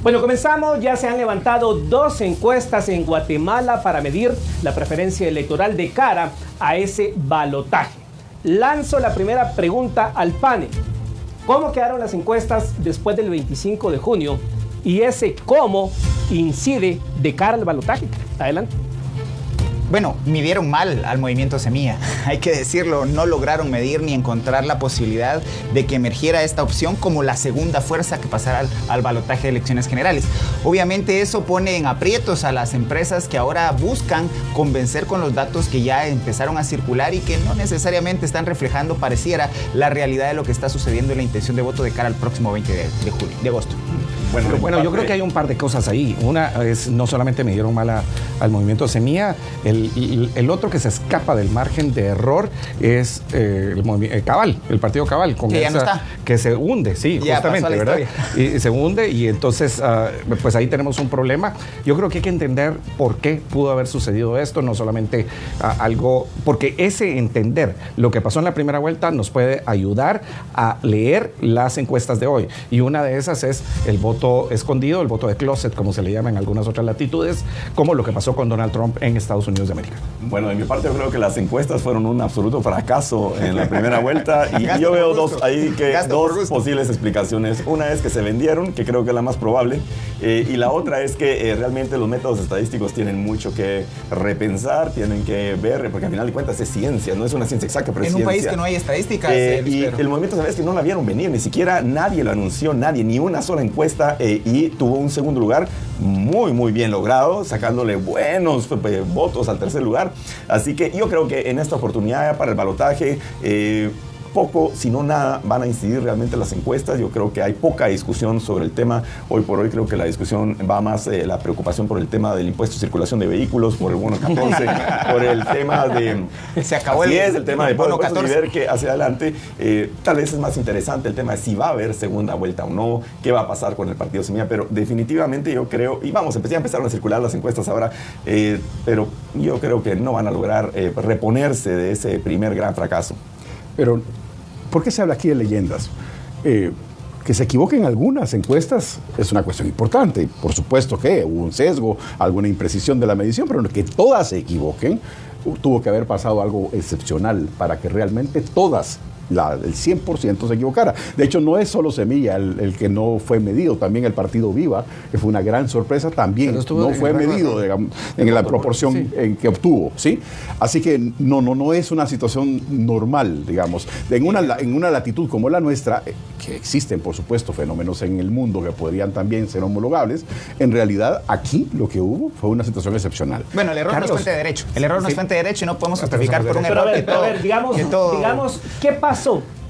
Bueno, comenzamos. Ya se han levantado 2 encuestas en Guatemala para medir la preferencia electoral de cara a ese balotaje. Lanzo la primera pregunta al panel. ¿Cómo quedaron las encuestas después del 25 de junio? Y ese cómo incide de cara al balotaje. Adelante. Bueno, midieron mal al movimiento Semilla, hay que decirlo, no lograron medir ni encontrar la posibilidad de que emergiera esta opción como la segunda fuerza que pasara al balotaje de elecciones generales. Obviamente eso pone en aprietos a las empresas que ahora buscan convencer con los datos que ya empezaron a circular y que no necesariamente están reflejando, pareciera, la realidad de lo que está sucediendo en la intención de voto de cara al próximo 20 de agosto. Bueno, yo creo que hay un par de cosas ahí. Una es, no solamente me dieron mal al movimiento Semilla, el otro que se escapa del margen de error es Cabal, el partido Cabal. Con que ya no está. Que se hunde, sí, ya justamente, ¿verdad? Y se hunde y entonces, pues ahí tenemos un problema. Yo creo que hay que entender por qué pudo haber sucedido esto, no solamente algo, porque ese entender lo que pasó en la primera vuelta nos puede ayudar a leer las encuestas de hoy. Y una de esas es el voto escondido, el voto de closet, como se le llama en algunas otras latitudes, como lo que pasó con Donald Trump en Estados Unidos de América. Bueno, de mi parte yo creo que las encuestas fueron un absoluto fracaso en la primera vuelta y yo veo dos posibles explicaciones. Una es que se vendieron, que creo que es la más probable, y la otra es que realmente los métodos estadísticos tienen mucho que repensar, tienen que ver, porque al final de cuentas es ciencia, no es una ciencia exacta, pero es ciencia. En un país que no hay estadísticas. Y el movimiento, sabes que no la vieron venir, ni siquiera nadie lo anunció, nadie, ni una sola encuesta, y tuvo un segundo lugar muy bien logrado, sacándole buenos votos al tercer lugar. Así que yo creo que en esta oportunidad para el balotaje, poco, si no nada, van a incidir realmente las encuestas. Yo creo que hay poca discusión sobre el tema. Hoy por hoy creo que la discusión va más la preocupación por el tema del impuesto de circulación de vehículos, por el bono 14, por el tema de... Se acabó el tema de bono 14. Y ver que hacia adelante tal vez es más interesante el tema de si va a haber segunda vuelta o no, qué va a pasar con el partido Semilla, pero definitivamente yo creo, y vamos, ya empezaron a circular las encuestas ahora, pero yo creo que no van a lograr reponerse de ese primer gran fracaso. Pero ¿por qué se habla aquí de leyendas? Que se equivoquen algunas encuestas es una cuestión importante. Por supuesto que hubo un sesgo, alguna imprecisión de la medición, pero que todas se equivoquen, tuvo que haber pasado algo excepcional para que realmente todas, el 100% se equivocara. De hecho, no es solo Semilla el que no fue medido, también el partido Viva, que fue una gran sorpresa, también no fue medido digamos, en la proporción en que obtuvo, ¿sí? Así que no es una situación normal, digamos. En una latitud como la nuestra, que existen, por supuesto, fenómenos en el mundo que podrían también ser homologables, en realidad aquí lo que hubo fue una situación excepcional. Bueno, el error no es fuente de derecho. El error no es fuente de derecho y no podemos justificar por un error. Pero a ver, digamos, ¿qué pasó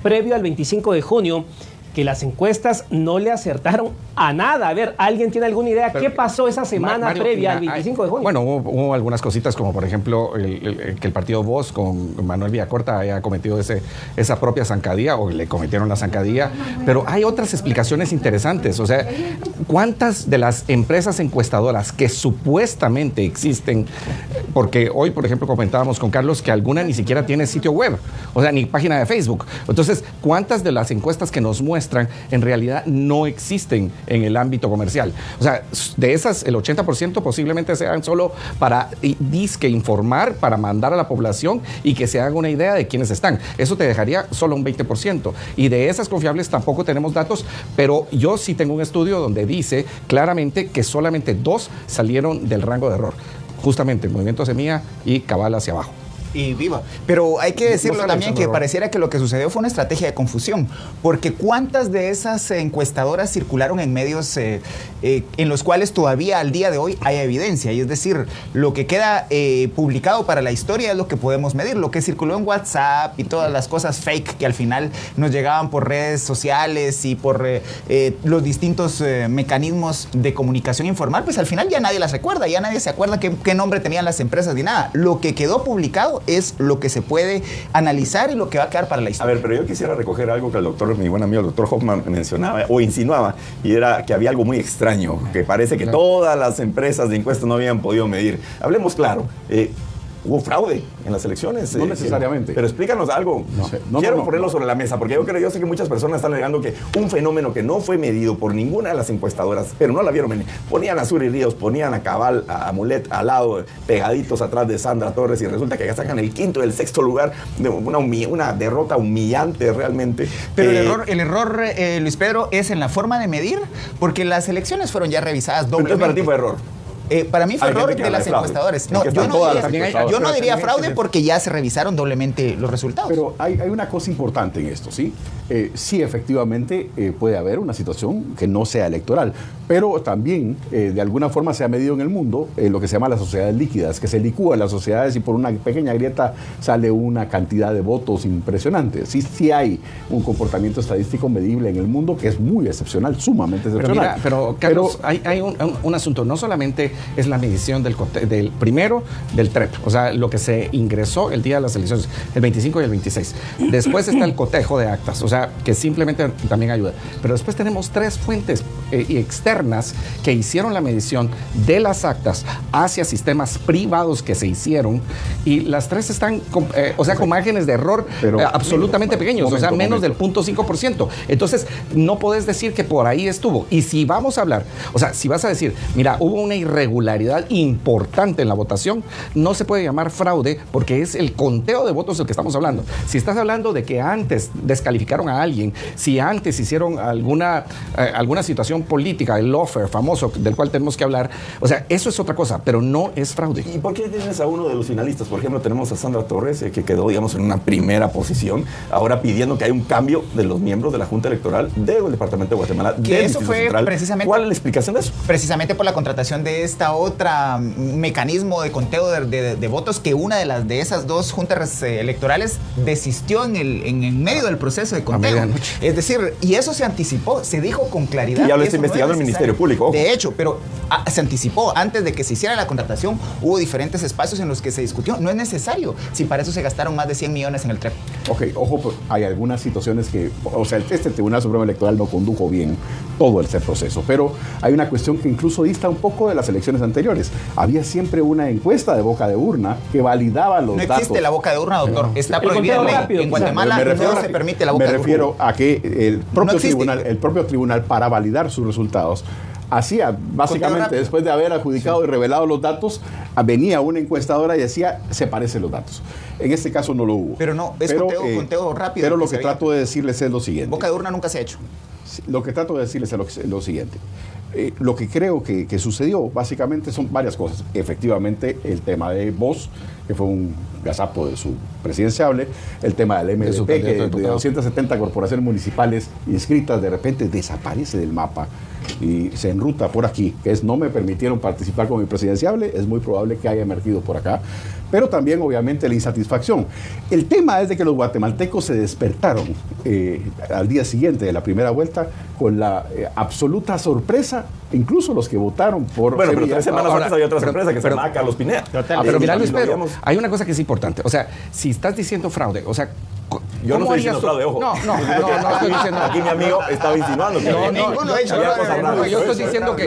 previo al 25 de junio que las encuestas no le acertaron a nada? A ver, ¿alguien tiene alguna idea? ¿Qué pasó esa semana previa al 25 de junio? Bueno, hubo algunas cositas, como por ejemplo que el partido Voz con Manuel Villacorta haya cometido esa propia zancadilla, o le cometieron la zancadilla, pero hay otras explicaciones interesantes. O sea, ¿cuántas de las empresas encuestadoras que supuestamente existen, porque hoy, por ejemplo, comentábamos con Carlos que alguna ni siquiera tiene sitio web, o sea, ni página de Facebook? Entonces, ¿cuántas de las encuestas que nos muestran en realidad no existen en el ámbito comercial? O sea, de esas, el 80% posiblemente sean solo para disque informar, para mandar a la población y que se haga una idea de quiénes están. Eso te dejaría solo un 20%. Y de esas confiables tampoco tenemos datos, pero yo sí tengo un estudio donde dice claramente que solamente 2 salieron del rango de error. Justamente el movimiento Semilla y Cabal hacia abajo. Y Viva. Pero hay que decirlo también que pareciera que lo que sucedió fue una estrategia de confusión, porque ¿cuántas de esas encuestadoras circularon en medios en los cuales todavía al día de hoy hay evidencia? Y es decir, lo que queda publicado para la historia es lo que podemos medir, lo que circuló en WhatsApp y todas las cosas fake que al final nos llegaban por redes sociales y por los distintos mecanismos de comunicación informal, pues al final ya nadie las recuerda, ya nadie se acuerda qué nombre tenían las empresas ni nada. Lo que quedó publicado es lo que se puede analizar y lo que va a quedar para la historia. A ver, pero yo quisiera recoger algo que mi buen amigo el doctor Hoffman mencionaba o insinuaba, y era que había algo muy extraño, que parece que todas las empresas de encuestas no habían podido medir. Hablemos claro. hubo fraude en las elecciones. No necesariamente. Pero explícanos algo. Quiero ponerlo sobre la mesa, porque yo sé que muchas personas están alegando que un fenómeno que no fue medido por ninguna de las encuestadoras, pero no la vieron venir. Ponían a Suri Ríos, ponían a Cabal, a Mulet al lado, pegaditos atrás de Sandra Torres, y resulta que ya sacan el quinto y el sexto lugar, de una derrota humillante realmente. Pero el error, Luis Pedro, es en la forma de medir, porque las elecciones fueron ya revisadas doblemente. Entonces, para ti fue error. Para mí fue error de las encuestadoras. No, yo no diría fraude porque ya se revisaron doblemente los resultados. Pero hay una cosa importante en esto, ¿sí? Sí, efectivamente puede haber una situación que no sea electoral, pero también de alguna forma se ha medido en el mundo lo que se llama las sociedades líquidas, que se licúan las sociedades y por una pequeña grieta sale una cantidad de votos impresionante. Sí hay un comportamiento estadístico medible en el mundo que es muy excepcional, sumamente excepcional. Pero Carlos, hay un asunto, no solamente es la medición del primero del TREP, o sea, lo que se ingresó el día de las elecciones, el 25 y el 26. Después está el cotejo de actas, o sea, que simplemente también ayuda. Pero después tenemos 3 fuentes externas que hicieron la medición de las actas hacia sistemas privados que se hicieron, y las 3 están con márgenes de error absolutamente pequeños, o sea, menos del 0.5%. Entonces, no podés decir que por ahí estuvo. Y si vamos a hablar, o sea, si vas a decir, mira, hubo una irregularidad importante en la votación, no se puede llamar fraude porque es el conteo de votos del que estamos hablando. Si estás hablando de que antes descalificaron a alguien, si antes hicieron alguna situación política, el lawfare famoso del cual tenemos que hablar, o sea, eso es otra cosa, pero no es fraude. ¿Y por qué tienes a uno de los finalistas? Por ejemplo, tenemos a Sandra Torres, que quedó, digamos, en una primera posición, ahora pidiendo que haya un cambio de los miembros de la Junta Electoral del Departamento de Guatemala. Que eso fue precisamente... ¿Cuál es la explicación de eso? Precisamente por la contratación de esta otra mecanismo de conteo de votos, que una de esas 2 juntas electorales desistió en medio del proceso de conteo. Es decir, y eso se anticipó, se dijo con claridad. Y ya lo está investigando el Ministerio Público. De hecho, pero se anticipó. Antes de que se hiciera la contratación, hubo diferentes espacios en los que se discutió. No es necesario, si para eso se gastaron más de 100 millones en el TREP. Ok, ojo, pues, hay algunas situaciones que, o sea, este Tribunal Supremo Electoral no condujo bien todo ese proceso, pero hay una cuestión que incluso dista un poco de las elecciones anteriores. Había siempre una encuesta de boca de urna que validaba los datos. No existe la boca de urna, doctor. Está prohibida en ley. En Guatemala no se permite la boca de urna. Me refiero a que el propio tribunal, para validar sus resultados, hacía, básicamente, después de haber adjudicado y revelado los datos, venía una encuestadora y decía, se parecen los datos. En este caso no lo hubo. Pero no, es conteo rápido. Pero lo que trato de decirles es lo siguiente. Boca de urna nunca se ha hecho. Lo que trato de decirles es lo siguiente. Lo que creo que sucedió, básicamente, son varias cosas. Efectivamente, el tema de Voz, que fue un gazapo de su presidenciable, el tema del MLP, que de 270 corporaciones municipales inscritas, de repente desaparece del mapa y se enruta por aquí, que es no me permitieron participar con mi presidenciable, es muy probable que haya emergido por acá, pero también obviamente la insatisfacción. El tema es de que los guatemaltecos se despertaron al día siguiente de la primera vuelta con la absoluta sorpresa, incluso los que votaron por... Bueno, pero 3 semanas antes había otra sorpresa que se llamaba Carlos Pineda. Pero mira, Luis Pedro, hay una cosa que es importante, o sea, si estás diciendo fraude, o sea, yo no estoy diciendo fraude, ojo. No estoy diciendo. Aquí mi amigo estaba insinuando que ninguno ha hecho fraude. Yo estoy diciendo que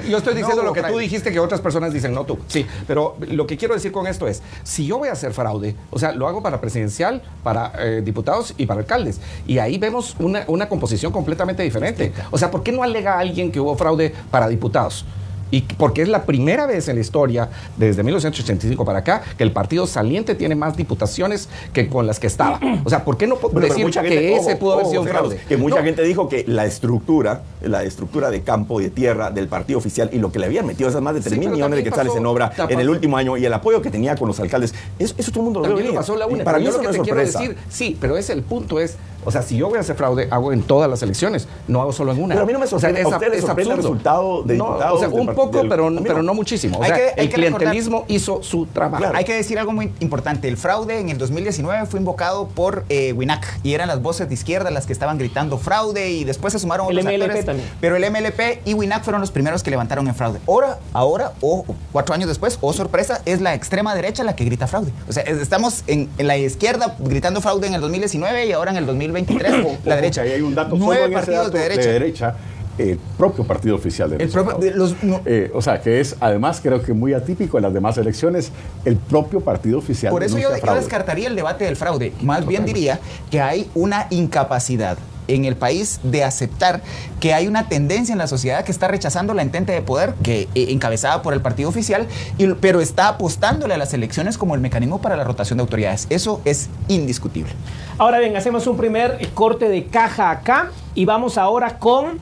yo estoy diciendo lo que tú fraude. dijiste que otras personas dicen, no tú. Sí, pero lo que quiero decir con esto es, si yo voy a hacer fraude, o sea, lo hago para presidencial, para diputados y para alcaldes, y ahí vemos una composición completamente diferente. O sea, ¿por qué no alega alguien que hubo fraude para diputados? Y porque es la primera vez en la historia, desde 1985 para acá, que el partido saliente tiene más diputaciones que con las que estaba. O sea, ¿por qué no decir que ese pudo haber sido un fraude? Que mucha gente dijo que la estructura de campo y de tierra del partido oficial y lo que le habían metido esas más de 3,000 millones de quetzales en obra en el último año y el apoyo que tenía con los alcaldes, eso todo el mundo lo vio. Pasó la UNE. Para mí eso no es sorpresa. Sí, pero el punto es, o sea, si yo voy a hacer fraude, hago en todas las elecciones, no hago solo en una. Pero a mí no me sorprende, o sea, es absurdo. El resultado de diputados. O sea, un poco, pero no muchísimo. O sea, el clientelismo hizo su trabajo. Claro. Hay que decir algo muy importante. El fraude en el 2019 fue invocado por WINAC, y eran las voces de izquierda las que estaban gritando fraude, y después se sumaron otros actores. También. Pero el MLP y WINAC fueron los primeros que levantaron el fraude. Ahora, 4 años después, sorpresa, es la extrema derecha la que grita fraude. O sea, estamos en la izquierda gritando fraude en el 2019 y ahora en el 2023 la derecha. Hay un dato 9 partidos de derecha. el propio partido oficial de o sea, que es además creo que muy atípico en las demás elecciones, el propio partido oficial. Por eso yo descartaría el debate del fraude. Más bien diría que hay una incapacidad en el país de aceptar que hay una tendencia en la sociedad que está rechazando la entente de poder que encabezada por el partido oficial, pero está apostándole a las elecciones como el mecanismo para la rotación de autoridades. Eso es indiscutible. Ahora bien, hacemos un primer corte de caja acá y vamos ahora con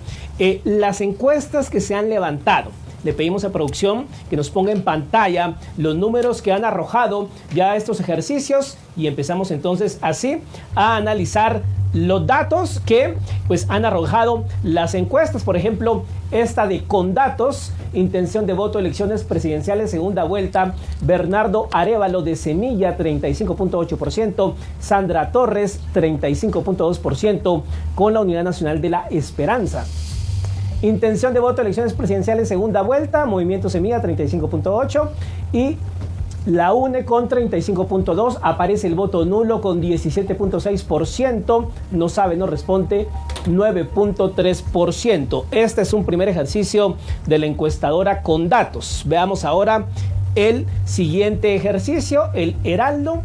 las encuestas que se han levantado. Le pedimos a producción que nos ponga en pantalla los números que han arrojado ya estos ejercicios y empezamos entonces así a analizar los datos que pues han arrojado las encuestas. Por ejemplo, esta de Condatos, intención de voto, elecciones presidenciales, segunda vuelta, Bernardo Arévalo de Semilla, 35.8%, Sandra Torres, 35.2%, con la Unidad Nacional de la Esperanza. Intención de voto, elecciones presidenciales, segunda vuelta, Movimiento Semilla, 35.8%, y la UNE con 35.2%, aparece el voto nulo con 17.6%, no sabe, no responde, 9.3%. Este es un primer ejercicio de la encuestadora Condatos. Veamos ahora el siguiente ejercicio, el Heraldo.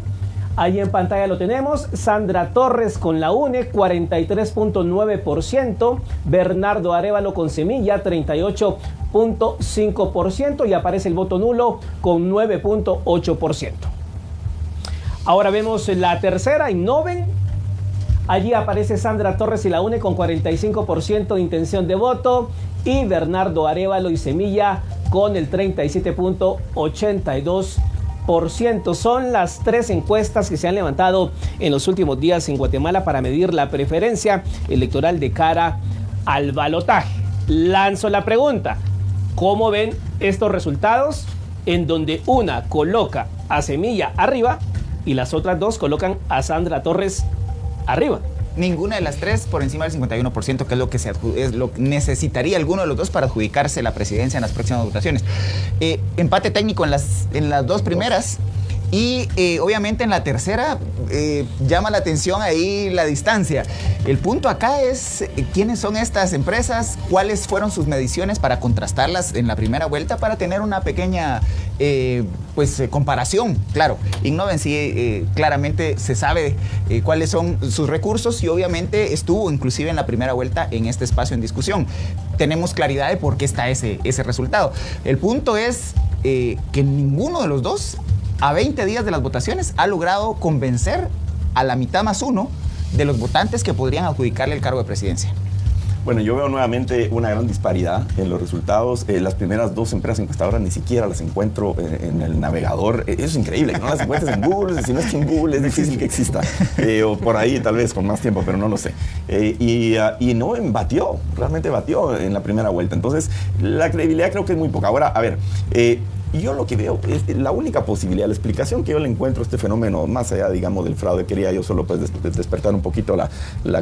Ahí en pantalla lo tenemos, Sandra Torres con la UNE, 43.9%, Bernardo Arévalo con Semilla, 38.5%, y aparece el voto nulo con 9.8%. Ahora vemos la tercera, Innoven. Allí aparece Sandra Torres y la UNE con 45% de intención de voto, y Bernardo Arévalo y Semilla con el 37.82%. Son las tres encuestas que se han levantado en los últimos días en Guatemala para medir la preferencia electoral de cara al balotaje. Lanzo la pregunta: ¿cómo ven estos resultados en donde una coloca a Semilla arriba y las otras dos colocan a Sandra Torres arriba? Ninguna de las tres por encima del 51%, que es lo que necesitaría alguno de los dos para adjudicarse la presidencia en las próximas votaciones. Empate técnico en las dos primeras. Y obviamente en la tercera llama la atención ahí la distancia. El punto acá es quiénes son estas empresas, cuáles fueron sus mediciones para contrastarlas en la primera vuelta para tener una pequeña comparación. Claro, Innoven sí claramente se sabe cuáles son sus recursos y obviamente estuvo inclusive en la primera vuelta en este espacio en discusión. Tenemos claridad de por qué está ese resultado. El punto es que ninguno de los dos, a 20 días de las votaciones, ha logrado convencer a la mitad más uno de los votantes que podrían adjudicarle el cargo de presidencia. Bueno, yo veo nuevamente una gran disparidad en los resultados. Las primeras dos empresas encuestadoras ni siquiera las encuentro en el navegador. Eso es increíble, no las encuentras en Google. Si no es en Google, es difícil que exista. O por ahí, tal vez, con más tiempo, pero no lo sé. Y no batió, realmente batió en la primera vuelta. Entonces, la credibilidad creo que es muy poca. Ahora, a ver... Y yo lo que veo es la única posibilidad, la explicación que yo le encuentro a este fenómeno, más allá, digamos, del fraude, quería yo solo pues despertar un poquito la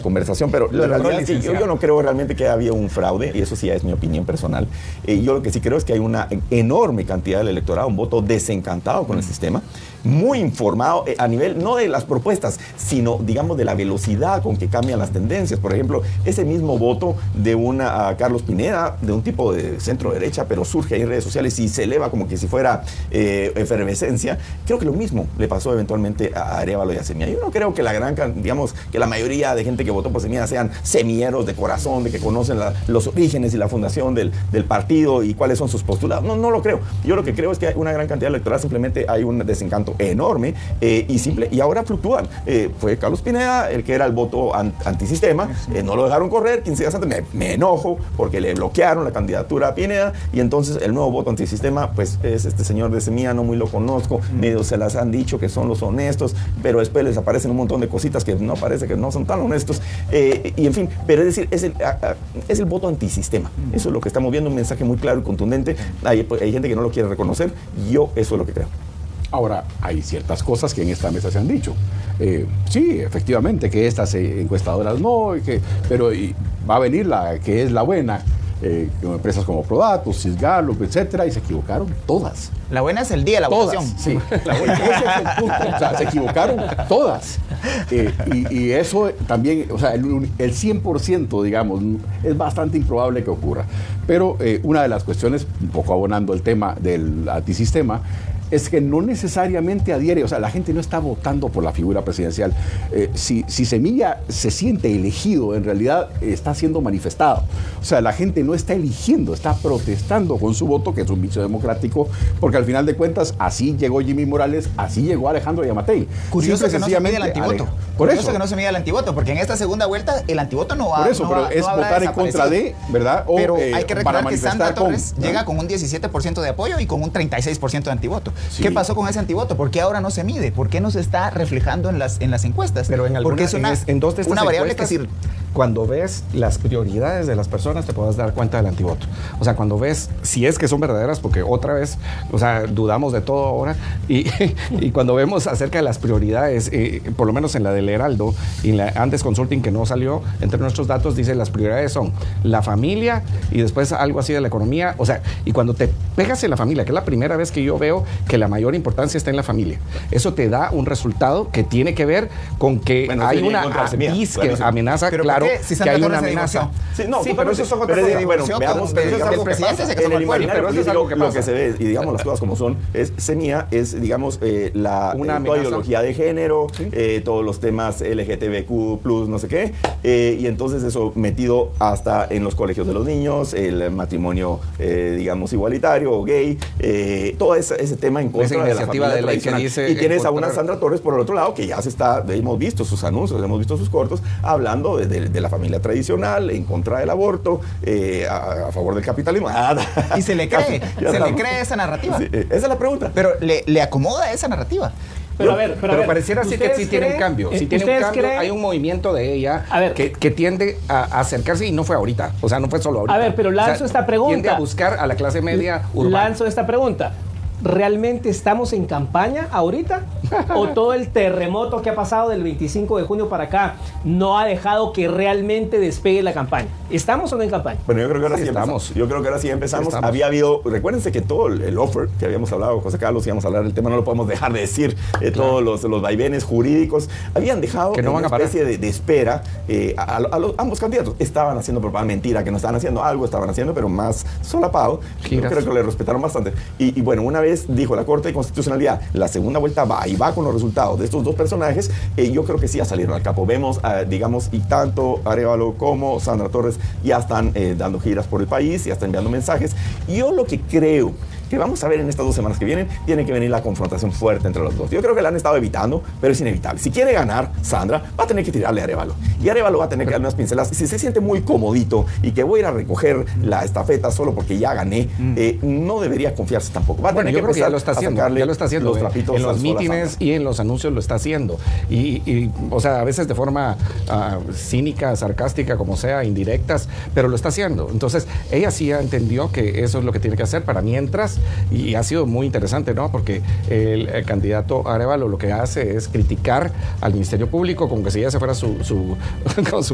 conversación, pero la realidad es que yo no creo realmente que había un fraude, y eso sí es mi opinión personal. Yo lo que sí creo es que hay una enorme cantidad del electorado, un voto desencantado con el sistema, muy informado a nivel, no de las propuestas, sino, digamos, de la velocidad con que cambian las tendencias. Por ejemplo, ese mismo voto de a Carlos Pineda, de un tipo de centro derecha, pero surge ahí en redes sociales y se eleva como que si fuera efervescencia. Creo que lo mismo le pasó eventualmente a Arévalo y a Semilla. Yo no creo que digamos, que la mayoría de gente que votó por Semilla sean semilleros de corazón, de que conocen los orígenes y la fundación del partido y cuáles son sus postulados. No lo creo. Yo lo que creo es que hay una gran cantidad electoral, simplemente hay un desencanto enorme y ahora fluctúan. Fue Carlos Pineda el que era el voto antisistema, no lo dejaron correr 15 días antes, me enojo porque le bloquearon la candidatura a Pineda, y entonces el nuevo voto antisistema pues es este señor de Semilla, no muy lo conozco, medio se las han dicho que son los honestos, pero después les aparecen un montón de cositas que no parece que no son tan honestos, y en fin, pero es decir, es el voto antisistema. Eso es lo que estamos viendo, un mensaje muy claro y contundente. Hay gente que no lo quiere reconocer, yo eso es lo que creo. Ahora, hay ciertas cosas que en esta mesa se han dicho. Sí, efectivamente, que estas encuestadoras no, pero va a venir la que es la buena. con empresas como Prodatos, Cisgalo, etcétera, y se equivocaron todas. La buena es el día de la Todas, votación. sí. Ese es el punto. O sea, se equivocaron todas. Y eso también, o sea, el 100%, digamos, es bastante improbable que ocurra. Pero una de las cuestiones, un poco abonando el tema del antisistema, es que no necesariamente adhiere, o sea, la gente no está votando por la figura presidencial. Si Semilla se siente elegido, en realidad está siendo manifestado. O sea, la gente no está eligiendo, está protestando con su voto, que es un vicio democrático, porque al final de cuentas, así llegó Jimmy Morales, así llegó Alejandro Yamatei. Curioso que no se mide el antivoto. Por eso. Que no se mide el antivoto, porque en esta segunda vuelta el antivoto no va a... Por eso, pero es votar en contra de, ¿verdad? O, pero hay que recordar que Sandra Torres ¿no? llega con un 17% de apoyo y con un 36% de antivoto. Sí. ¿Qué pasó con ese antivoto? ¿Por qué ahora no se mide? ¿Por qué no se está reflejando en las encuestas? Pero porque es en dos de estas una variable que encuestas, cuando ves las prioridades de las personas te puedes dar cuenta del antivoto. O sea, cuando ves, si es que son verdaderas, porque otra vez, o sea, dudamos de todo ahora, y cuando vemos acerca de las prioridades, por lo menos en la del Heraldo y en la Andes Consulting que no salió, entre nuestros datos dice las prioridades son la familia y después algo así de la economía. O sea, y cuando te pegas en la familia, que es la primera vez que yo veo que la mayor importancia está en la familia, eso te da un resultado que tiene que ver con que hay una amenaza, pero claro, si que hay una amenaza. Sí, no, sí, pero eso es otra cosa. Bueno, veamos, el presidente se casó con el pueblo. Pero eso es algo que lo que se ve, y digamos las cosas como son, es Semilla, es digamos toda ideología de género, ¿sí? Todos los temas LGTBQ+, no sé qué, y entonces eso metido hasta en los colegios de los niños, el matrimonio, digamos, igualitario o gay, todo ese tema en contra de la familia de ley que dice, y tienes a una Sandra Torres por el otro lado que ya hemos visto sus anuncios, hemos visto sus cortos, hablando de la familia tradicional, en contra del aborto, a favor del capitalismo. Y se le cree, le cree esa narrativa. Sí, esa es la pregunta. Pero le acomoda esa narrativa. Pero pareciera así que sí tiene un cambio. Si tiene un cambio, hay un movimiento de ella que tiende a acercarse, y no fue ahorita. O sea, no fue solo ahorita. A ver, pero lanzo esta pregunta. Tiende a buscar a la clase media urbana. Lanzo esta pregunta. ¿Realmente estamos en campaña ahorita? ¿O todo el terremoto que ha pasado del 25 de junio para acá no ha dejado que realmente despegue la campaña? ¿Estamos o no en campaña? Bueno, yo creo que ahora sí estamos. Yo creo que ahora sí empezamos. Había habido, recuérdense que todo el offer que habíamos hablado, José Carlos, íbamos a hablar del tema, no lo podemos dejar de decir, todos los vaivenes jurídicos, habían dejado que no una especie de espera ambos candidatos. Estaban haciendo propaganda, mentira, que no estaban haciendo algo, estaban haciendo, pero más solapado. Yo creo que le respetaron bastante. Y bueno, una vez dijo la Corte de Constitucionalidad, la segunda vuelta va y va con los resultados de estos dos personajes, yo creo que sí ya salieron al campo. Vemos, digamos, y tanto Arévalo como Sandra Torres ya están dando giras por el país, ya están enviando mensajes. Y yo lo que creo que vamos a ver en estas 2 semanas que vienen, tiene que venir la confrontación fuerte entre los dos. Yo creo que la han estado evitando, pero es inevitable. Si quiere ganar Sandra, va a tener que tirarle a Arévalo. Y Arévalo va a tener que dar unas pinceladas. Si se siente muy comodito y que voy a ir a recoger la estafeta solo porque ya gané, no debería confiarse tampoco. Va a tener yo creo que ya lo está haciendo. Ya lo está haciendo. Los trapitos en los mítines y en los anuncios lo está haciendo. Y o sea, a veces de forma cínica, sarcástica, como sea, indirectas, pero lo está haciendo. Entonces, ella sí ya entendió que eso es lo que tiene que hacer para mientras. Y ha sido muy interesante, ¿no? Porque el candidato Arévalo lo que hace es criticar al Ministerio Público como que si ella se fuera su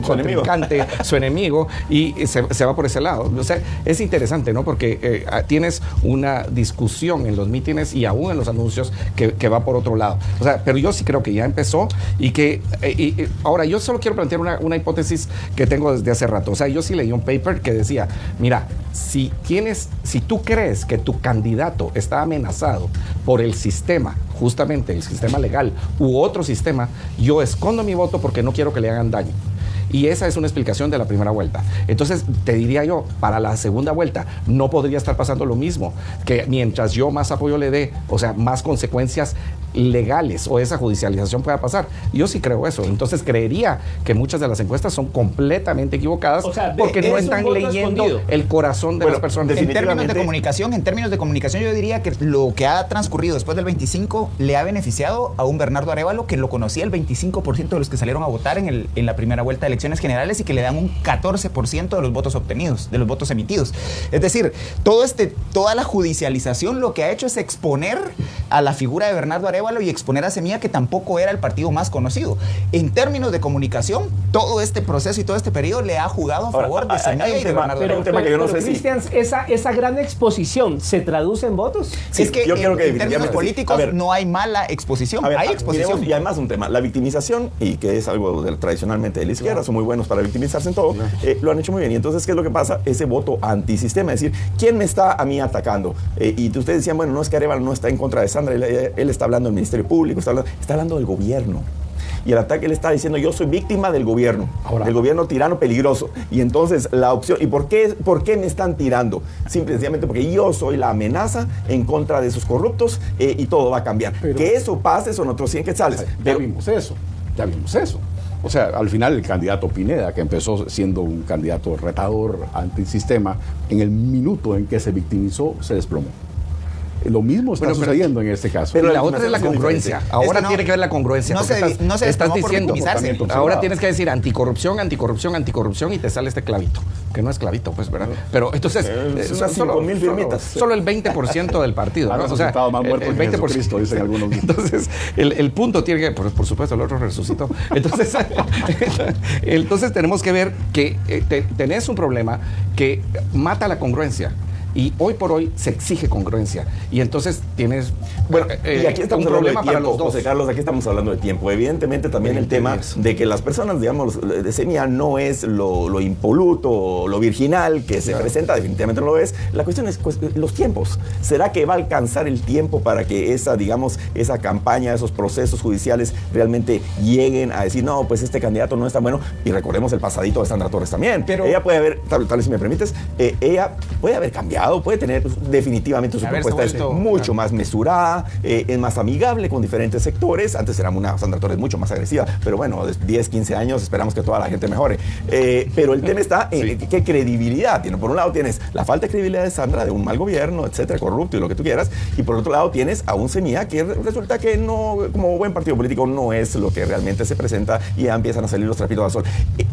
contrincante, su enemigo, y se va por ese lado. O sea, es interesante, ¿no? Porque tienes una discusión en los mítines y aún en los anuncios que va por otro lado. O sea, pero yo sí creo que ya empezó y que... ahora, yo solo quiero plantear una hipótesis que tengo desde hace rato. O sea, yo sí leí un paper que decía, mira, si tú crees que tu candidato está amenazado por el sistema, justamente el sistema legal u otro sistema, yo escondo mi voto porque no quiero que le hagan daño. Y esa es una explicación de la primera vuelta. Entonces, te diría yo, para la segunda vuelta no podría estar pasando lo mismo, que mientras yo más apoyo le dé, o sea, más consecuencias legales o esa judicialización pueda pasar. Yo sí creo eso. Entonces, creería que muchas de las encuestas son completamente equivocadas, o sea, porque no están leyendo el corazón de las personas. En términos de comunicación, yo diría que lo que ha transcurrido después del 25 le ha beneficiado a un Bernardo Arévalo que lo conocía el 25% de los que salieron a votar en la primera vuelta electoral elecciones generales y que le dan un 14% de los votos obtenidos, de los votos emitidos. Es decir, toda la judicialización lo que ha hecho es exponer a la figura de Bernardo Arévalo y exponer a Semilla, que tampoco era el partido más conocido. En términos de comunicación, todo este proceso y todo este periodo le ha jugado a favor de Semilla y de Bernardo Arévalo. Pero Cristian, esa gran exposición ¿se traduce en votos? Sí, es que en términos políticos no hay mala exposición, hay exposición. Y además un tema, la victimización, y que es algo tradicionalmente de la izquierda, son muy buenos para victimizarse en todo, lo han hecho muy bien. Y entonces, ¿qué es lo que pasa? Ese voto antisistema, es decir, ¿quién me está a mí atacando? Y ustedes decían, bueno, no es que Arévalo no está en contra de Sandra, él está hablando del Ministerio Público, está hablando del gobierno. Y el ataque, él está diciendo, yo soy víctima del gobierno, del gobierno tirano peligroso. Y entonces la opción, ¿y por qué me están tirando? Sencillamente porque yo soy la amenaza en contra de esos corruptos y todo va a cambiar. Pero, que eso pase son otros 100 quetzales. Ya vimos eso. O sea, al final el candidato Pineda, que empezó siendo un candidato retador antisistema, en el minuto en que se victimizó, se desplomó. Lo mismo está sucediendo en este caso. Pero la otra es la congruencia. Ahora tiene que ver la congruencia. Estás diciendo, ahora tienes que decir anticorrupción, anticorrupción, anticorrupción y te sale este clavito. Que no es clavito, pues, ¿verdad? Pero entonces... unas 5,000 firmitas. Solo el 2020% del partido. ¿No? O sea, más muerto el 20%. Cristo, dicen algunos. Entonces, el punto tiene que... Por supuesto, el otro resucitó. Entonces tenemos que ver que tenés un problema que mata la congruencia. Y hoy por hoy se exige congruencia. Y entonces tienes y aquí estamos un problema de tiempo, para los dos. José Carlos, aquí estamos hablando de tiempo. Evidentemente también el tema de que las personas, digamos, de Semilla no es lo impoluto, lo virginal que se presenta, definitivamente no lo es. La cuestión es los tiempos. ¿Será que va a alcanzar el tiempo para que esa campaña, esos procesos judiciales realmente lleguen a decir, no, pues este candidato no es tan bueno? Y recordemos el pasadito de Sandra Torres también. Pero ella puede haber, tal vez si me permites, ella puede haber cambiado, puede tener definitivamente su propuesta es mucho más mesurada, es más amigable con diferentes sectores. Antes era una Sandra Torres mucho más agresiva, pero bueno, de 10, 15 años esperamos que toda la gente mejore. Pero el tema está en qué credibilidad tiene. Por un lado tienes la falta de credibilidad de Sandra, de un mal gobierno, etcétera, corrupto y lo que tú quieras, y por otro lado tienes a un Semilla que resulta que no, como buen partido político, no es lo que realmente se presenta y ya empiezan a salir los trapitos al sol.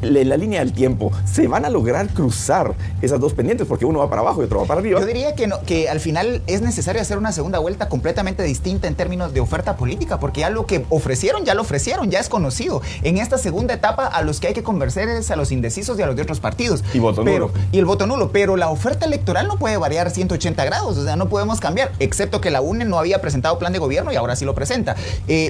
La línea del tiempo, ¿se van a lograr cruzar esas dos pendientes? Porque uno va para abajo y otro va para arriba. Yo diría que al final es necesario hacer una segunda vuelta completamente distinta en términos de oferta política, porque ya lo que ofrecieron, ya es conocido. En esta segunda etapa, a los que hay que convencer es a los indecisos y a los de otros partidos. Y voto nulo. Y el voto nulo. Pero la oferta electoral no puede variar 180 grados, o sea, no podemos cambiar, excepto que la UNE no había presentado plan de gobierno y ahora sí lo presenta.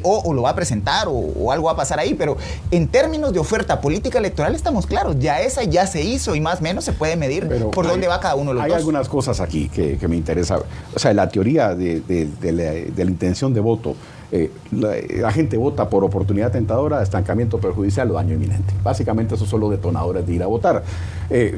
O lo va a presentar o algo va a pasar ahí, pero en términos de oferta política electoral estamos claros, esa ya se hizo y más o menos se puede medir por dónde va cada uno de los dos. Hay algunas cosas aquí que me interesa. O sea, la teoría de la intención de voto, la gente vota por oportunidad tentadora, estancamiento perjudicial o daño inminente. Básicamente esos son los detonadores de ir a votar.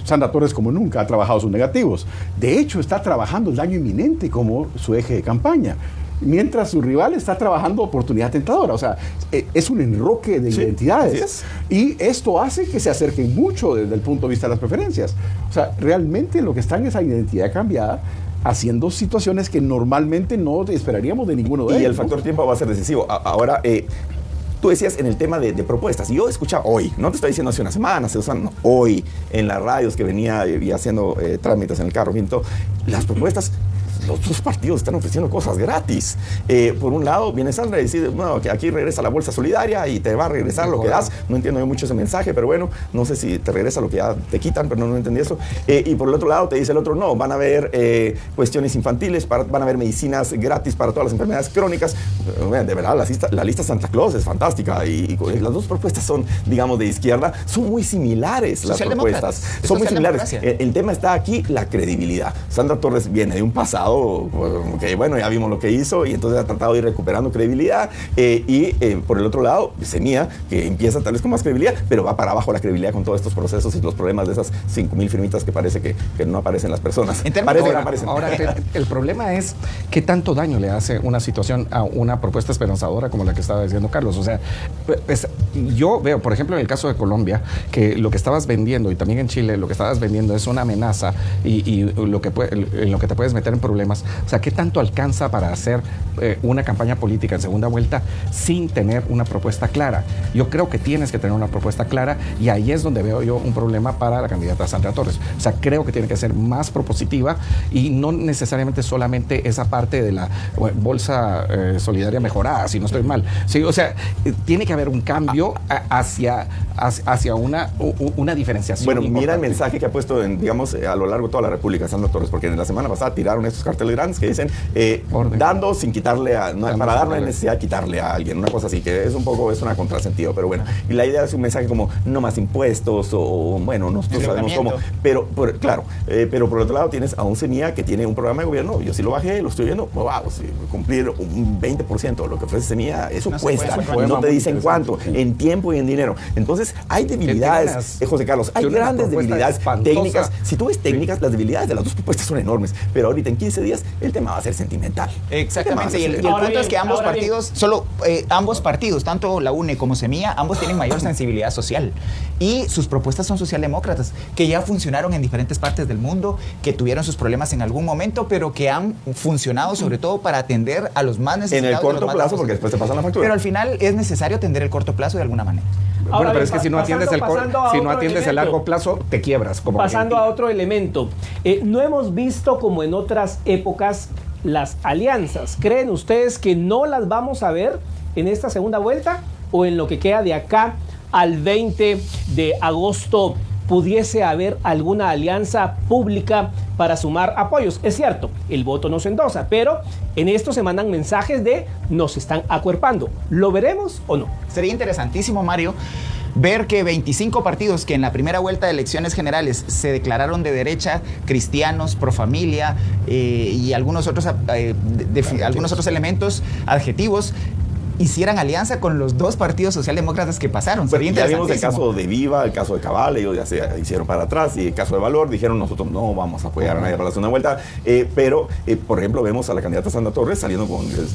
Sandra Torres, como nunca, ha trabajado sus negativos. De hecho, está trabajando el daño inminente como su eje de campaña, mientras su rival está trabajando oportunidad tentadora. O sea, es un enroque de identidades. Y esto hace que se acerquen mucho desde el punto de vista de las preferencias. O sea, realmente lo que está en esa identidad cambiada, haciendo situaciones que normalmente no esperaríamos de ninguno de ellos. Y el factor tiempo va a ser decisivo. Ahora, tú decías en el tema de propuestas, y yo escuchaba hoy, no te estoy diciendo hace una semana, hoy, en las radios que venía y haciendo trámites en el carro, viendo las propuestas. Los dos partidos están ofreciendo cosas gratis. Por un lado, viene Sandra y dice, bueno, que aquí regresa la bolsa solidaria y te va a regresar lo que das. No entiendo yo mucho ese mensaje, pero bueno, no sé si te regresa lo que ya te quitan, pero no entendí eso. Y por el otro lado, te dice el otro, no, van a haber cuestiones infantiles, van a haber medicinas gratis para todas las enfermedades crónicas. De verdad, la lista Santa Claus es fantástica y las dos propuestas son, digamos, de izquierda. Son muy similares las propuestas. Son muy similares. El tema está aquí, la credibilidad. Sandra Torres viene de un pasado que bueno, ya vimos lo que hizo y entonces ha tratado de ir recuperando credibilidad por el otro lado, Semilla, que empieza tal vez con más credibilidad, pero va para abajo la credibilidad con todos estos procesos y los problemas de esas 5,000 firmitas que parece que no aparecen las personas. Ahora, el problema es qué tanto daño le hace una situación a una propuesta esperanzadora como la que estaba diciendo Carlos. O sea, pues, yo veo, por ejemplo, en el caso de Colombia, que lo que estabas vendiendo, y también en Chile, lo que estabas vendiendo es una amenaza y en lo que te puedes meter en problemas. O sea, ¿qué tanto alcanza para hacer una campaña política en segunda vuelta sin tener una propuesta clara? Yo creo que tienes que tener una propuesta clara, y ahí es donde veo yo un problema para la candidata Sandra Torres. O sea, creo que tiene que ser más propositiva y no necesariamente solamente esa parte de la bolsa solidaria mejorada, si no estoy mal. Sí, o sea, tiene que haber un cambio hacia una diferenciación. Bueno, importante. mira el mensaje que ha puesto, digamos, a lo largo de toda la República Sandra Torres, porque en la semana pasada tiraron estos carteles grandes que dicen dando sin quitarle para dar no hay necesidad de quitarle a alguien, una cosa así, que es una contrasentido, pero bueno. Y la idea es un mensaje como no más impuestos o bueno, nosotros sabemos cómo, pero claro, pero por otro lado tienes a un Semilla que tiene un programa de gobierno, yo sí lo bajé, lo estoy viendo, wow, sí, cumplir un 20% de lo que ofrece Semilla, eso cuesta, no te dicen cuánto, en tiempo y en dinero. Entonces, hay debilidades, José Carlos, hay grandes debilidades técnicas. Si tú ves técnicas, las debilidades de las dos propuestas son enormes, pero ahorita en 15 días el tema va a ser sentimental. Exactamente, y el punto es que ambos partidos, tanto la UNE como Semilla, ambos tienen mayor sensibilidad social y sus propuestas son socialdemócratas, que ya funcionaron en diferentes partes del mundo, que tuvieron sus problemas en algún momento, pero que han funcionado sobre todo para atender a los más necesitados. En el corto plazo, porque después te pasan la factura. Pero al final es necesario atender el corto plazo de alguna manera. Bueno, pero es que si no atiendes el largo plazo, te quiebras. Pasando a otro elemento, no hemos visto como en otras épocas las alianzas. ¿Creen ustedes que no las vamos a ver en esta segunda vuelta o en lo que queda de acá al 20 de agosto pudiese haber alguna alianza pública para sumar apoyos? Es cierto, el voto no se endosa, pero en esto se mandan mensajes de nos están acuerpando. ¿Lo veremos o no? Sería interesantísimo, Mario, ver que 25 partidos que en la primera vuelta de elecciones generales se declararon de derecha, cristianos, pro familia y algunos otros elementos adjetivos, hicieran alianza con los dos partidos socialdemócratas que pasaron. Sería ya vimos el caso de Viva, el caso de Cabal, ellos ya se hicieron para atrás, y el caso de Valor dijeron nosotros no vamos a apoyar a nadie para la segunda vuelta, pero por ejemplo vemos a la candidata Sandra Torres saliendo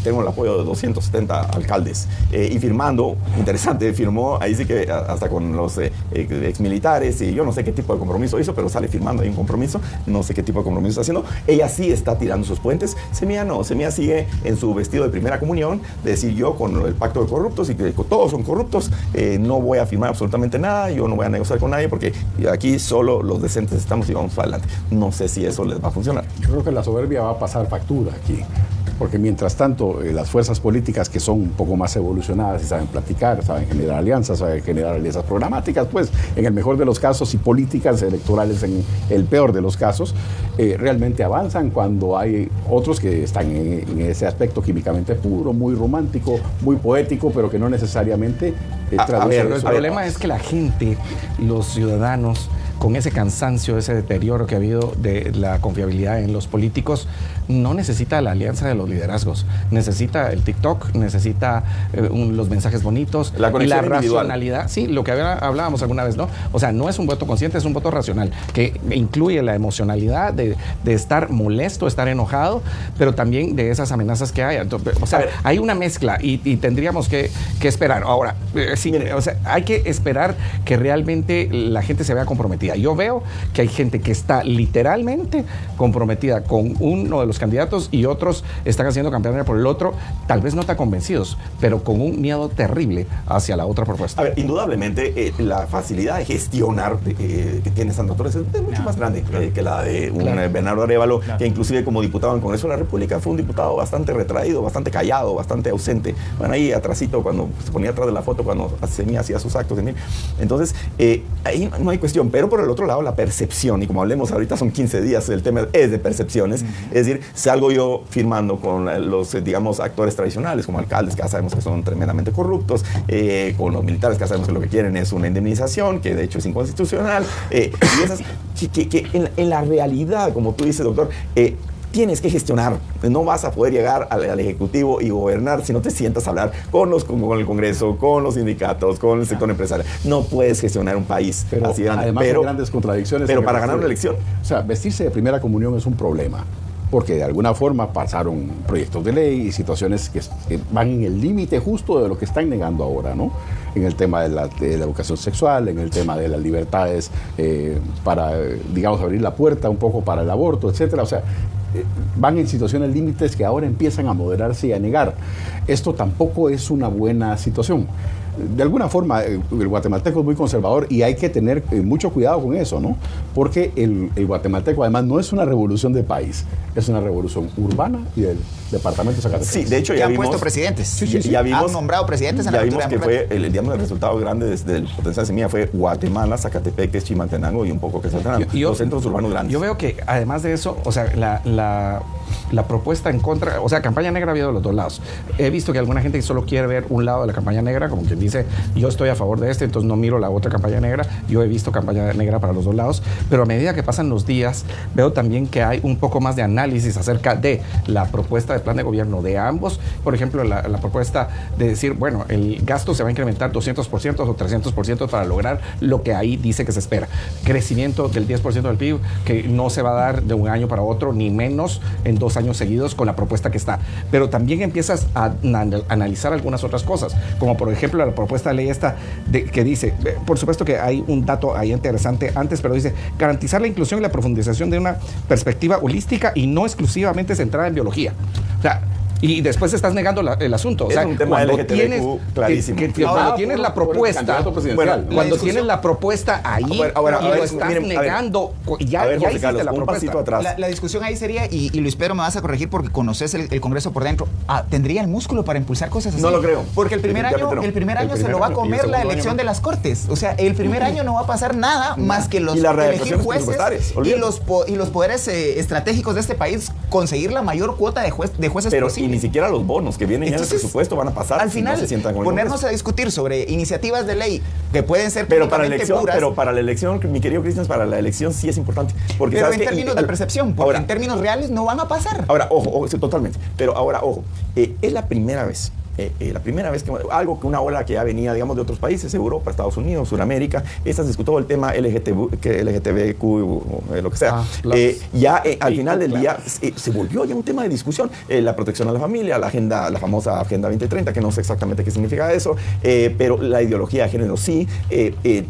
tengo el apoyo de 270 alcaldes y firmando, interesante, firmó ahí sí que hasta con los exmilitares, y yo no sé qué tipo de compromiso hizo, pero sale firmando ahí un compromiso, no sé qué tipo de compromiso está haciendo. Ella sí está tirando sus puentes. Semilla no, Semilla sigue en su vestido de primera comunión, de decir yo con el pacto de corruptos y que todos son corruptos, no voy a firmar absolutamente nada, yo no voy a negociar con nadie porque aquí solo los decentes estamos y vamos para adelante. No sé si eso les va a funcionar. Yo creo que la soberbia va a pasar factura aquí, porque mientras tanto las fuerzas políticas que son un poco más evolucionadas y saben platicar, saben generar alianzas, saben generar alianzas programáticas, pues en el mejor de los casos, y políticas electorales en el peor de los casos, realmente avanzan cuando hay otros que están en ese aspecto químicamente puro, muy romántico, muy poético, pero que no necesariamente traduce. El problema es que la gente, los ciudadanos, con ese cansancio, ese deterioro que ha habido de la confiabilidad en los políticos, no necesita la alianza de los liderazgos, necesita el TikTok, necesita los mensajes bonitos, la conexión y la individual. racionalidad, sí, lo que hablábamos alguna vez, ¿no? O sea, no es un voto consciente, es un voto racional, que incluye la emocionalidad de estar molesto, estar enojado, pero también de esas amenazas que hay. Entonces, o sea, hay una mezcla y tendríamos que esperar. Ahora, sí, o sea, hay que esperar que realmente la gente se vea comprometida. Yo veo que hay gente que está literalmente comprometida con uno de los candidatos y otros están haciendo campaña por el otro, tal vez no tan convencidos, pero con un miedo terrible hacia la otra propuesta. A ver, indudablemente la facilidad de gestionar que tiene Sandra Torres es mucho más grande que la de un Bernardo Arévalo, que inclusive como diputado en Congreso de la República fue un diputado bastante retraído, bastante callado, bastante ausente. Bueno, ahí atrásito, cuando se ponía atrás de la foto, cuando Semilla hacía sus actos. Entonces, ahí no hay cuestión, pero por el otro lado, la percepción, y como hablemos ahorita son 15 días, el tema es de percepciones, es decir, salgo yo firmando con los, digamos, actores tradicionales, como alcaldes que ya sabemos que son tremendamente corruptos, con los militares que ya sabemos que lo que quieren es una indemnización, que de hecho es inconstitucional, y esas que en la realidad, como tú dices, doctor, tienes que gestionar, no vas a poder llegar al Ejecutivo y gobernar si no te sientas a hablar con el Congreso, con los sindicatos, con el sector empresarial. No puedes gestionar un país así grande. Además hay grandes contradicciones. Pero para ganar una elección. O sea, vestirse de primera comunión es un problema. porque de alguna forma pasaron proyectos de ley y situaciones que van en el límite justo de lo que están negando ahora, ¿no? En el tema de la educación sexual, en el tema de las libertades para, digamos, abrir la puerta un poco para el aborto, etcétera. O sea, van en situaciones límites que ahora empiezan a moderarse y a negar. Esto tampoco es una buena situación. De alguna forma, el guatemalteco es muy conservador y hay que tener mucho cuidado con eso, ¿no? Porque el guatemalteco además no es una revolución de país, es una revolución urbana y del departamento de Zacatecas. Sí, de hecho ya ya han vimos, puesto presidentes. Sí, ya vimos, han nombrado presidentes en ya la vimos cultura que democrática. fue, digamos, el resultado grande del potencial semilla fue Guatemala, Zacatepec, Chimaltenango y un poco Quetzaltenango, los centros urbanos grandes. Yo veo que además de eso, o sea, la propuesta en contra, o sea, campaña negra ha habido de los dos lados. He visto que alguna gente solo quiere ver un lado de la campaña negra, como quien dice, yo estoy a favor de este, entonces no miro la otra campaña negra. Yo he visto campaña negra para los dos lados, pero a medida que pasan los días, veo también que hay un poco más de análisis acerca de la propuesta de plan de gobierno de ambos. Por ejemplo, la propuesta de decir, bueno, el gasto se va a incrementar 200% o 300% para lograr lo que ahí dice que se espera. Crecimiento del 10% del PIB, que no se va a dar de un año para otro, ni menos en 2 años seguidos con la propuesta que está. Pero también empiezas a analizar algunas otras cosas, como por ejemplo la propuesta de ley esta que dice, por supuesto que hay un dato ahí interesante antes, pero dice, garantizar la inclusión y la profundización de una perspectiva holística y no exclusivamente centrada en biología. O sea, y después estás negando el asunto. O sea, es un tema cuando LGTBQ tienes, clarísimo. cuando tienes la propuesta, cuando tienes la propuesta ahí ahora, y lo estás negando, ya hiciste Carlos, la un propuesta. pasito atrás. La discusión ahí sería, y Luis Pedro, me vas a corregir porque conoces el Congreso por dentro, ¿tendría el músculo para impulsar cosas así? No lo creo. Porque el primer año se lo va a comer la elección de las Cortes. O sea, el primer año no va a pasar nada más que los elegir jueces y los poderes estratégicos de este país conseguir la mayor cuota de jueces pero posible. Y ni siquiera los bonos que vienen Entonces, ya en el presupuesto van a pasar. Al final, si no se sientan con el ponernos Congreso. a discutir sobre iniciativas de ley que pueden ser pero para la elección, elección, mi querido Cristian, para la elección sí es importante. Porque, pero ¿sabes en qué? términos de percepción, porque ahora, en términos reales no van a pasar. Ahora, ojo, sí, totalmente. Pero ahora, ojo, es la primera vez. Que algo que una ola que ya venía, digamos, de otros países, Europa, Estados Unidos, Sudamérica, se discutió el tema LGTBQ, lo que sea. Al final del día se volvió ya un tema de discusión. La protección a la familia, la famosa Agenda 2030, que no sé exactamente qué significa eso, pero la ideología de género sí. Ese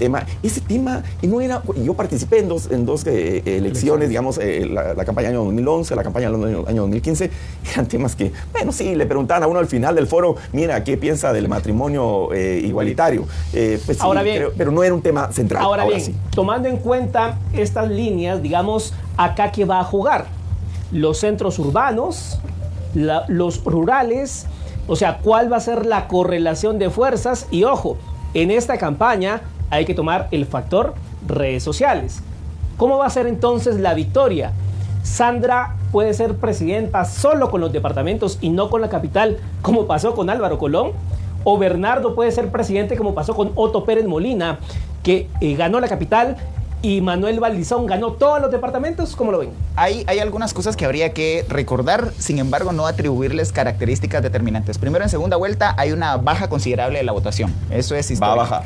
tema no era. Yo participé en dos elecciones, digamos, la campaña del año 2011, la campaña del año 2015, eran temas que, bueno, sí, le preguntaban a uno al final del foro, mira, ¿qué piensa del matrimonio igualitario? Pues sí, ahora bien, pero no era un tema central. Ahora bien, sí. tomando en cuenta estas líneas, digamos, acá que va a jugar los centros urbanos, los rurales, o sea, ¿cuál va a ser la correlación de fuerzas? Y ojo, en esta campaña hay que tomar el factor redes sociales. ¿Cómo va a ser entonces la victoria? Sandra puede ser presidenta solo con los departamentos y no con la capital, como pasó con Álvaro Colón, o Bernardo puede ser presidente como pasó con Otto Pérez Molina, que ganó la capital, y Manuel Valdizón ganó todos los departamentos. ¿Cómo lo ven? Hay algunas cosas que habría que recordar, sin embargo no atribuirles características determinantes. Primero, en segunda vuelta hay una baja considerable de la votación, eso es histórico. Va a bajar.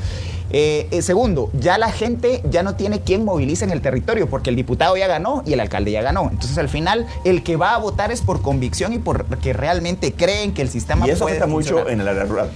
Segundo, ya la gente ya no tiene quien movilice en el territorio, porque el diputado ya ganó y el alcalde ya ganó. Entonces, al final, el que va a votar es por convicción y porque realmente creen que el sistema puede funcionar. Y eso afecta mucho en el área rural.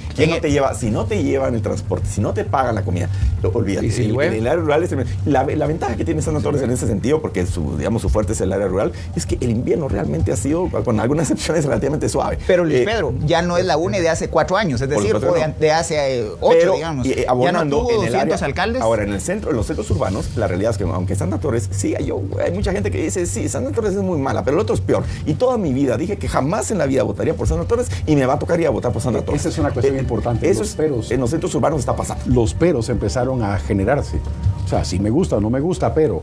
Si no te llevan el transporte, si no te pagan la comida, olvídate. ¿Y si en el área rural, la ventaja que tiene San Torres en ese sentido, porque su fuerte es el área rural, es que el invierno realmente ha sido, con algunas excepciones, relativamente suave. Pero Luis Pedro, ya no es la UNE de hace 4 años, es decir, de hace 8, digamos. Ya no tuvo 200 alcaldes. Ahora, en los centros urbanos, la realidad es que aunque Santa Torres, sí, hay mucha gente que dice, sí, Santa Torres es muy mala, pero el otro es peor. Y toda mi vida dije que jamás en la vida votaría por Santa Torres y me va a tocar ir a votar por Santa Torres. Esa es una cuestión importante. Eso en los centros urbanos está pasando. Los peros empezaron a generarse. O sea, si me gusta o no me gusta, pero.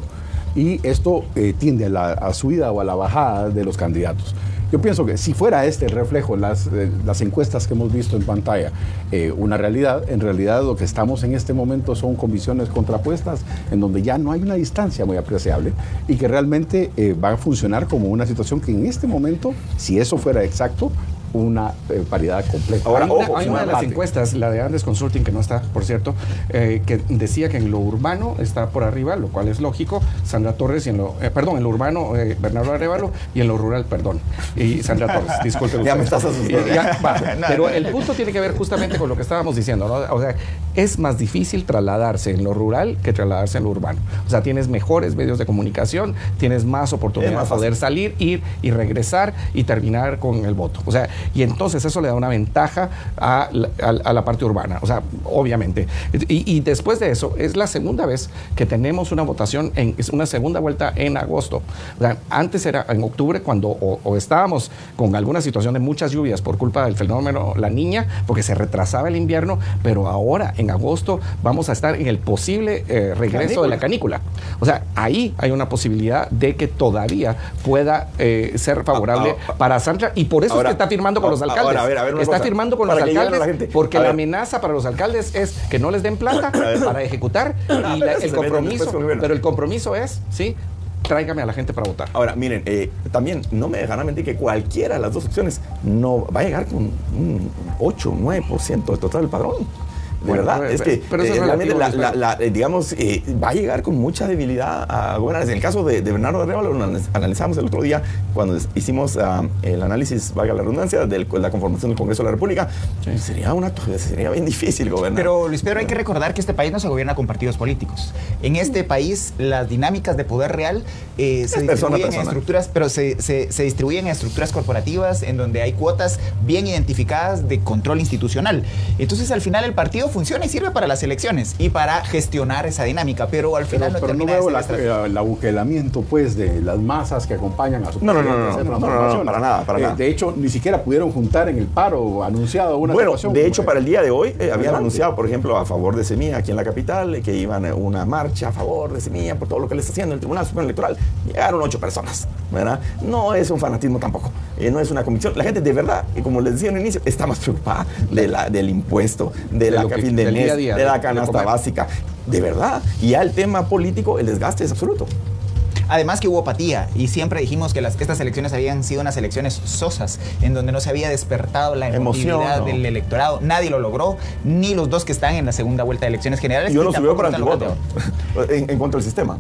Y esto tiende a la subida o a la bajada de los candidatos. Yo pienso que si fuera el reflejo, las encuestas que hemos visto en pantalla, una realidad, en realidad lo que estamos en este momento son convicciones contrapuestas, en donde ya no hay una distancia muy apreciable y que realmente va a funcionar como una situación que en este momento, si eso fuera exacto, una paridad completa. Ahora, Hay una de las encuestas, la de Andes Consulting, que no está, por cierto, que decía que en lo urbano está por arriba, lo cual es lógico, Sandra Torres, y en lo urbano, Bernardo Arévalo, y en lo rural, y Sandra Torres, disculpe. Ya me estás asustando. Pero el punto tiene que ver justamente con lo que estábamos diciendo, ¿no? O sea, es más difícil trasladarse en lo rural que trasladarse en lo urbano. O sea, tienes mejores medios de comunicación, tienes más oportunidad de poder salir, ir y regresar y terminar con el voto. O sea, y entonces eso le da una ventaja a la parte urbana. O sea, obviamente. Y después de eso, es la segunda vez que tenemos una votación, es una segunda vuelta en agosto. O sea, antes era en octubre cuando o estábamos con alguna situación de muchas lluvias por culpa del fenómeno La Niña, porque se retrasaba el invierno, pero ahora en agosto vamos a estar en el posible regreso de la canícula. O sea, ahí hay una posibilidad de que todavía pueda ser favorable para Sandra, y por eso es que está firmando con los alcaldes. Está firmando con los alcaldes porque la amenaza para los alcaldes es que no les den plata para ejecutar, y el compromiso, pero el compromiso es, ¿sí?, tráigame a la gente para votar. Ahora, miren, también no me dejarán mentir que cualquiera de las dos opciones no va a llegar con un 8 o 9% del total del padrón. De verdad, es que realmente digamos, va a llegar con mucha debilidad a gobernar. En el caso de Bernardo Arévalo, lo analizamos el otro día cuando hicimos el análisis, valga la redundancia, de la conformación del Congreso de la República. Sí. Sería bien difícil gobernar. Pero, Luis Pedro, hay que recordar que este país no se gobierna con partidos políticos. En este país, las dinámicas de poder real se distribuyen en estructuras, pero se distribuyen en estructuras corporativas en donde hay cuotas bien identificadas de control institucional. Entonces, al final, el partido funciona y sirve para las elecciones y para gestionar esa dinámica, pero al final pero no veo el abujelamiento, pues, de las masas que acompañan a su presidente. No, para nada. De hecho, ni siquiera pudieron juntar en el paro anunciado una situación. De hecho, para el día de hoy habían anunciado, por ejemplo, a favor de Semilla aquí en la capital, que iban a una marcha a favor de Semilla por todo lo que le está haciendo el Tribunal Supremo Electoral. Llegaron 8 personas, ¿verdad? No es un fanatismo tampoco, no es una convicción. La gente de verdad, como les decía en el inicio, está más preocupada del impuesto, fin de mes, de la canasta básica, de verdad. Y ya el tema político, el desgaste es absoluto. Además que hubo apatía y siempre dijimos que estas elecciones habían sido unas elecciones sosas, en donde no se había despertado la emotividad del electorado. Nadie lo logró, ni los dos que están en la segunda vuelta de elecciones generales. Yo lo subió para el voto en contra del sistema.